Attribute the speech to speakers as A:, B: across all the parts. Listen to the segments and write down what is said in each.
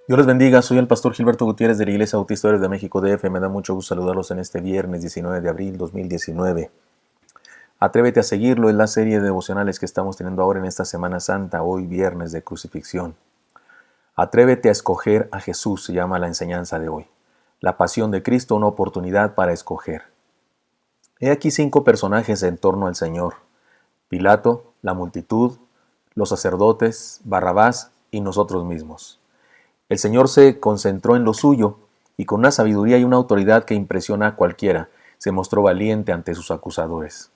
A: Dios les bendiga, soy el pastor Gilberto Gutiérrez de la Iglesia Bautista de México DF. Me da mucho gusto saludarlos en este viernes 19 de abril 2019. Atrévete a seguirlo, es la serie de devocionales que estamos teniendo ahora en esta Semana Santa, hoy viernes de crucifixión. Atrévete a escoger a Jesús, se llama la enseñanza de hoy. La pasión de Cristo, una oportunidad para escoger. He aquí 5 personajes en torno al Señor: Pilato, la multitud, los sacerdotes, Barrabás y nosotros mismos. El Señor se concentró en lo suyo y con una sabiduría y una autoridad que impresiona a cualquiera, se mostró valiente ante sus acusadores.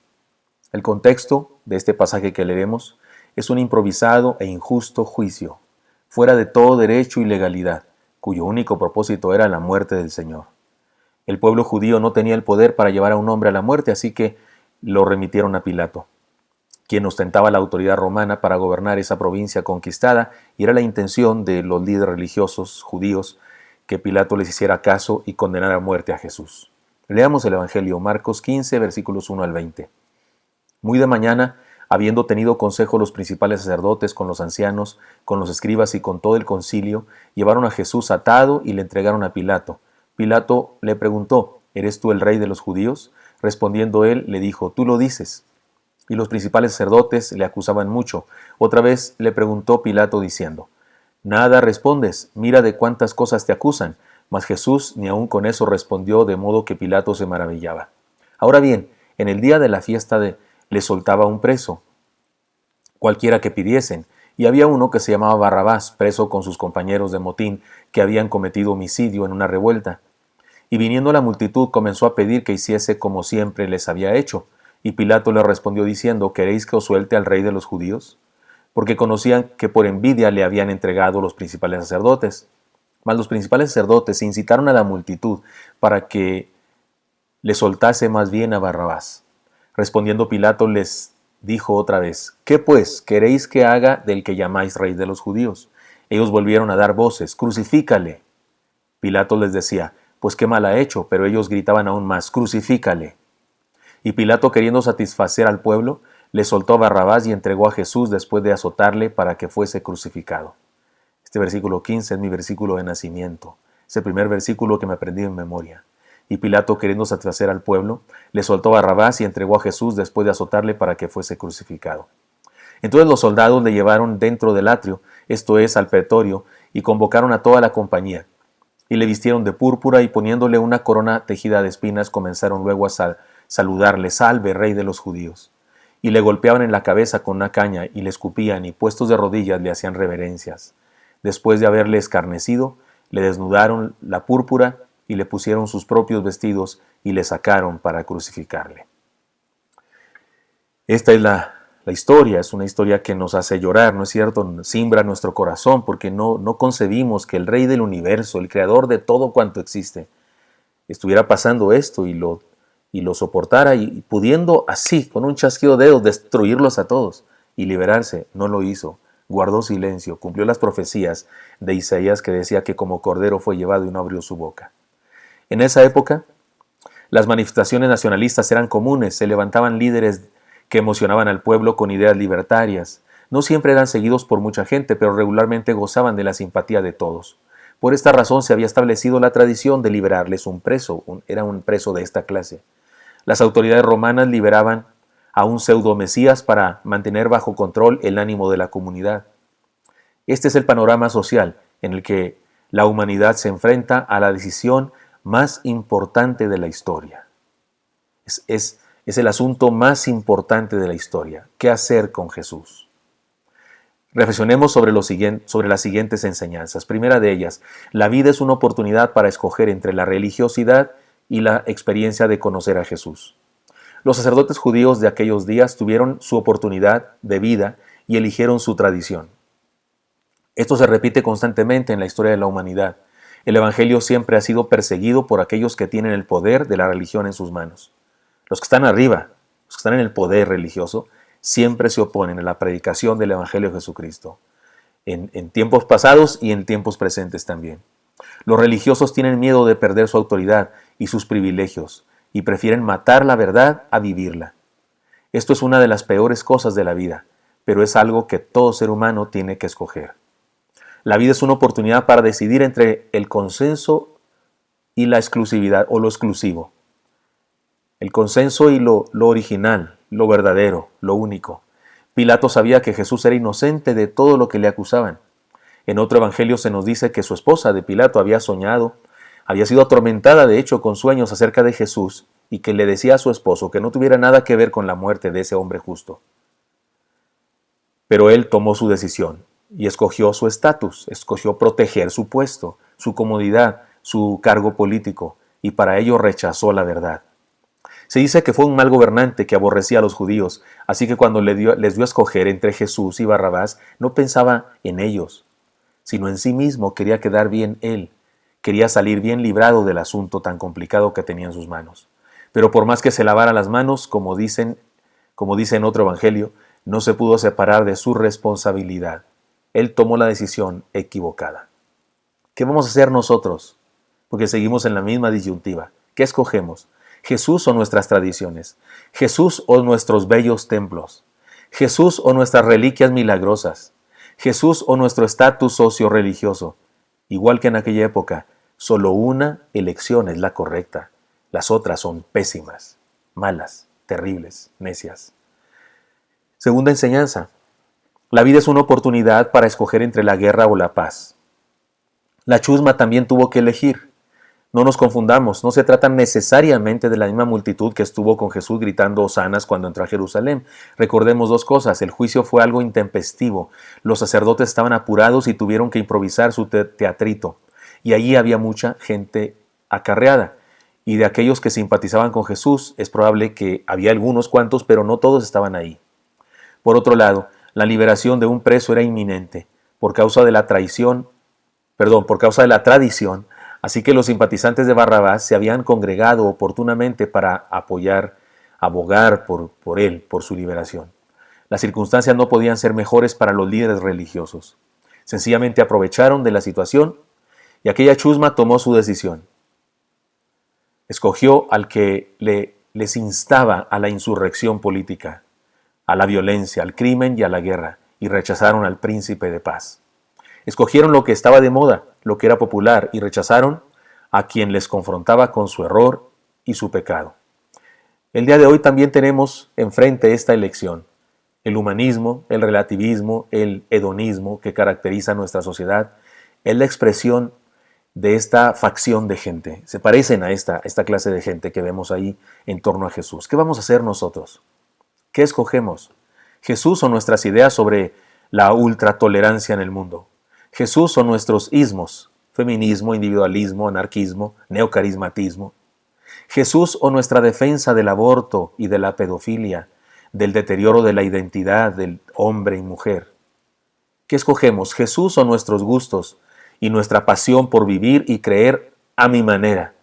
A: El contexto de este pasaje que leeremos es un improvisado e injusto juicio, fuera de todo derecho y legalidad, cuyo único propósito era la muerte del Señor. El pueblo judío no tenía el poder para llevar a un hombre a la muerte, así que lo remitieron a Pilato, quien ostentaba la autoridad romana para gobernar esa provincia conquistada, y era la intención de los líderes religiosos judíos que Pilato les hiciera caso y condenara a muerte a Jesús. Leamos el Evangelio, Marcos 15, versículos 1 al 20. Muy de mañana, habiendo tenido consejo los principales sacerdotes con los ancianos, con los escribas y con todo el concilio, llevaron a Jesús atado y le entregaron a Pilato. Pilato le preguntó: ¿Eres tú el rey de los judíos? Respondiendo él, le dijo: Tú lo dices. Y los principales sacerdotes le acusaban mucho. Otra vez le preguntó Pilato diciendo: Nada respondes, mira de cuántas cosas te acusan. Mas Jesús ni aun con eso respondió, de modo que Pilato se maravillaba. Ahora bien, en el día de la fiesta le soltaba un preso, cualquiera que pidiesen, y había uno que se llamaba Barrabás, preso con sus compañeros de motín, que habían cometido homicidio en una revuelta. Y viniendo la multitud comenzó a pedir que hiciese como siempre les había hecho. Y Pilato le respondió diciendo: ¿Queréis que os suelte al rey de los judíos? Porque conocían que por envidia le habían entregado los principales sacerdotes. Mas los principales sacerdotes incitaron a la multitud para que le soltase más bien a Barrabás. Respondiendo Pilato les dijo otra vez: ¿Qué pues queréis que haga del que llamáis rey de los judíos? Ellos volvieron a dar voces: Crucifícale. Pilato les decía: Pues qué mal ha hecho. Pero ellos gritaban aún más: Crucifícale. Y Pilato, queriendo satisfacer al pueblo, le soltó a Barrabás y entregó a Jesús después de azotarle para que fuese crucificado. Este versículo 15 es mi versículo de nacimiento. Es el primer versículo que me aprendí en memoria. Y Pilato, queriendo satisfacer al pueblo, le soltó a Barrabás y entregó a Jesús después de azotarle para que fuese crucificado. Entonces los soldados le llevaron dentro del atrio, esto es, al pretorio, y convocaron a toda la compañía. Y le vistieron de púrpura y poniéndole una corona tejida de espinas, comenzaron luego a saludarle: Salve, rey de los judíos. Y le golpeaban en la cabeza con una caña y le escupían, y puestos de rodillas le hacían reverencias. Después de haberle escarnecido, le desnudaron la púrpura y le pusieron sus propios vestidos y le sacaron para crucificarle. Esta es la historia, es una historia que nos hace llorar, ¿no es cierto? Simbra nuestro corazón porque no concebimos que el rey del universo, el creador de todo cuanto existe, estuviera pasando esto y lo soportara, y pudiendo así, con un chasquido de dedos, destruirlos a todos y liberarse. No lo hizo, guardó silencio, cumplió las profecías de Isaías que decía que como cordero fue llevado y no abrió su boca. En esa época, las manifestaciones nacionalistas eran comunes, se levantaban líderes que emocionaban al pueblo con ideas libertarias. No siempre eran seguidos por mucha gente, pero regularmente gozaban de la simpatía de todos. Por esta razón se había establecido la tradición de liberarles un preso, era un preso de esta clase. Las autoridades romanas liberaban a un pseudo-mesías para mantener bajo control el ánimo de la comunidad. Este es el panorama social en el que la humanidad se enfrenta a la decisión más importante de la historia. Es el asunto más importante de la historia: ¿qué hacer con Jesús? Reflexionemos sobre las siguientes enseñanzas. Primera de ellas: la vida es una oportunidad para escoger entre la religiosidad y la experiencia de conocer a Jesús. Los sacerdotes judíos de aquellos días tuvieron su oportunidad de vida y eligieron su tradición. Esto se repite constantemente en la historia de la humanidad. El Evangelio siempre ha sido perseguido por aquellos que tienen el poder de la religión en sus manos. Los que están arriba, los que están en el poder religioso, siempre se oponen a la predicación del Evangelio de Jesucristo, en tiempos pasados y en tiempos presentes también. Los religiosos tienen miedo de perder su autoridad y sus privilegios, y prefieren matar la verdad a vivirla. Esto es una de las peores cosas de la vida, pero es algo que todo ser humano tiene que escoger. La vida es una oportunidad para decidir entre el consenso y la exclusividad o lo exclusivo. El consenso y lo original, lo verdadero, lo único. Pilato sabía que Jesús era inocente de todo lo que le acusaban. En otro evangelio se nos dice que su esposa de Pilato había soñado, había sido atormentada de hecho con sueños acerca de Jesús y que le decía a su esposo que no tuviera nada que ver con la muerte de ese hombre justo. Pero él tomó su decisión y escogió su estatus, escogió proteger su puesto, su comodidad, su cargo político, y para ello rechazó la verdad. Se dice que fue un mal gobernante que aborrecía a los judíos, así que cuando les dio a escoger entre Jesús y Barrabás, no pensaba en ellos, sino en sí mismo. Quería quedar bien él, quería salir bien librado del asunto tan complicado que tenía en sus manos. Pero por más que se lavara las manos, como dice en otro evangelio, no se pudo separar de su responsabilidad. Él tomó la decisión equivocada. ¿Qué vamos a hacer nosotros? Porque seguimos en la misma disyuntiva. ¿Qué escogemos? ¿Jesús o nuestras tradiciones? ¿Jesús o nuestros bellos templos? ¿Jesús o nuestras reliquias milagrosas? ¿Jesús o nuestro estatus socio-religioso? Igual que en aquella época, solo una elección es la correcta. Las otras son pésimas, malas, terribles, necias. Segunda enseñanza. La vida es una oportunidad para escoger entre la guerra o la paz. La chusma también tuvo que elegir. No nos confundamos, no se trata necesariamente de la misma multitud que estuvo con Jesús gritando hosanas cuando entró a Jerusalén. Recordemos dos cosas: el juicio fue algo intempestivo, los sacerdotes estaban apurados y tuvieron que improvisar su teatrito, y allí había mucha gente acarreada, y de aquellos que simpatizaban con Jesús es probable que había algunos cuantos, pero no todos estaban ahí. Por otro lado, la liberación de un preso era inminente, por causa de la tradición, así que los simpatizantes de Barrabás se habían congregado oportunamente para abogar por él, por su liberación. Las circunstancias no podían ser mejores para los líderes religiosos. Sencillamente aprovecharon de la situación y aquella chusma tomó su decisión. Escogió al que les instaba a la insurrección política, a la violencia, al crimen y a la guerra, y rechazaron al príncipe de paz. Escogieron lo que estaba de moda, lo que era popular, y rechazaron a quien les confrontaba con su error y su pecado. El día de hoy también tenemos enfrente esta elección: el humanismo, el relativismo, el hedonismo que caracteriza a nuestra sociedad, es la expresión de esta facción de gente. Se parecen a esta clase de gente que vemos ahí en torno a Jesús. ¿Qué vamos a hacer nosotros? ¿Qué escogemos? ¿Jesús o nuestras ideas sobre la ultratolerancia en el mundo? ¿Jesús o nuestros ismos? Feminismo, individualismo, anarquismo, neocarismatismo. ¿Jesús o nuestra defensa del aborto y de la pedofilia, del deterioro de la identidad del hombre y mujer? ¿Qué escogemos? ¿Jesús o nuestros gustos y nuestra pasión por vivir y creer a mi manera,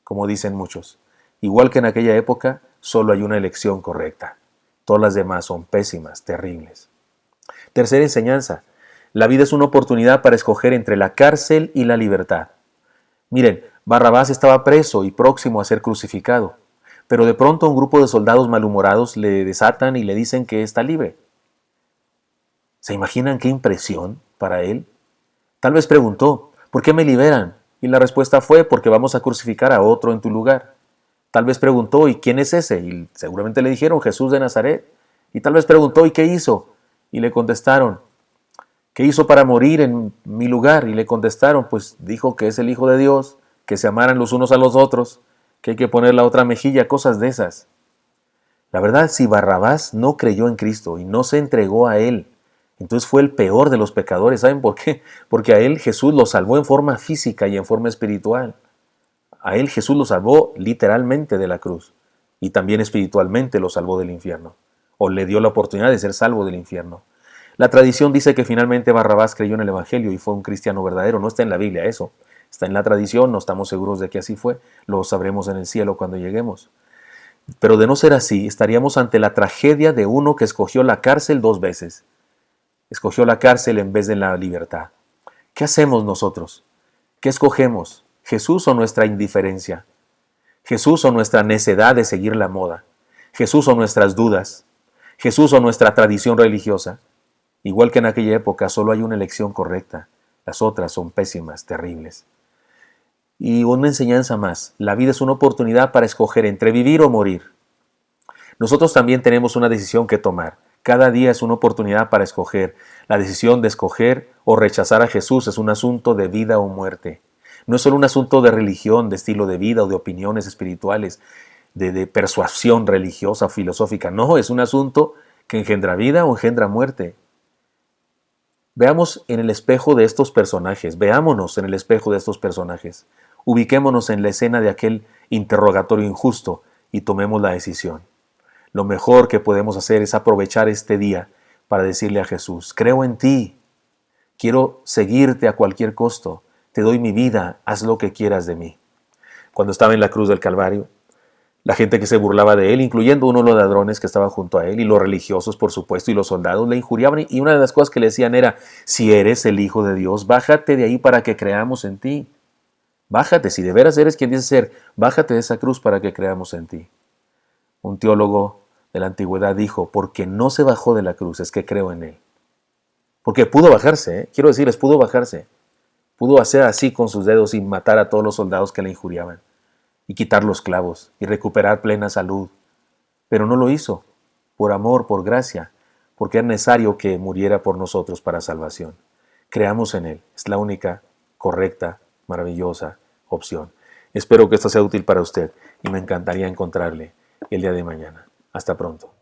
A: como dicen muchos? Igual que en aquella época, solo hay una elección correcta. Todas las demás son pésimas, terribles. Tercera enseñanza. La vida es una oportunidad para escoger entre la cárcel y la libertad. Miren, Barrabás estaba preso y próximo a ser crucificado, pero de pronto un grupo de soldados malhumorados le desatan y le dicen que está libre. ¿Se imaginan qué impresión para él? Tal vez preguntó, ¿por qué me liberan? Y la respuesta fue, porque vamos a crucificar a otro en tu lugar. Tal vez preguntó, ¿y quién es ese? Y seguramente le dijeron, Jesús de Nazaret. Y tal vez preguntó, ¿y qué hizo? Y le contestaron, ¿qué hizo para morir en mi lugar? Y le contestaron, pues dijo que es el Hijo de Dios, que se amaran los unos a los otros, que hay que poner la otra mejilla, cosas de esas. La verdad, si Barrabás no creyó en Cristo y no se entregó a Él, entonces fue el peor de los pecadores. ¿Saben por qué? Porque a Él Jesús lo salvó en forma física y en forma espiritual. A Él Jesús lo salvó literalmente de la cruz y también espiritualmente lo salvó del infierno, o le dio la oportunidad de ser salvo del infierno. La tradición dice que finalmente Barrabás creyó en el Evangelio y fue un cristiano verdadero. No está en la Biblia eso, está en la tradición, no estamos seguros de que así fue, lo sabremos en el cielo cuando lleguemos. Pero de no ser así, estaríamos ante la tragedia de uno que escogió la cárcel 2 veces. Escogió la cárcel en vez de la libertad. ¿Qué hacemos nosotros? ¿Qué escogemos? ¿Jesús o nuestra indiferencia? ¿Jesús o nuestra necedad de seguir la moda? ¿Jesús o nuestras dudas? ¿Jesús o nuestra tradición religiosa? Igual que en aquella época, solo hay una elección correcta. Las otras son pésimas, terribles. Y una enseñanza más, la vida es una oportunidad para escoger entre vivir o morir. Nosotros también tenemos una decisión que tomar. Cada día es una oportunidad para escoger. La decisión de escoger o rechazar a Jesús es un asunto de vida o muerte. No es solo un asunto de religión, de estilo de vida o de opiniones espirituales, de persuasión religiosa o filosófica. No, es un asunto que engendra vida o engendra muerte. Veamos en el espejo de estos personajes, veámonos en el espejo de estos personajes. Ubiquémonos en la escena de aquel interrogatorio injusto y tomemos la decisión. Lo mejor que podemos hacer es aprovechar este día para decirle a Jesús, creo en ti, quiero seguirte a cualquier costo, te doy mi vida, haz lo que quieras de mí. Cuando estaba en la cruz del Calvario, la gente que se burlaba de él, incluyendo uno de los ladrones que estaban junto a él, y los religiosos, por supuesto, y los soldados, le injuriaban, y una de las cosas que le decían era, si eres el Hijo de Dios, bájate de ahí para que creamos en ti. Bájate, si de veras eres quien dices ser, bájate de esa cruz para que creamos en ti. Un teólogo de la antigüedad dijo, porque no se bajó de la cruz, es que creo en él. Porque pudo bajarse, quiero decirles, pudo bajarse. Pudo hacer así con sus dedos y matar a todos los soldados que le injuriaban, y quitar los clavos, y recuperar plena salud. Pero no lo hizo, por amor, por gracia, porque era necesario que muriera por nosotros para salvación. Creamos en él, es la única, correcta, maravillosa opción. Espero que esto sea útil para usted, y me encantaría encontrarle el día de mañana. Hasta pronto.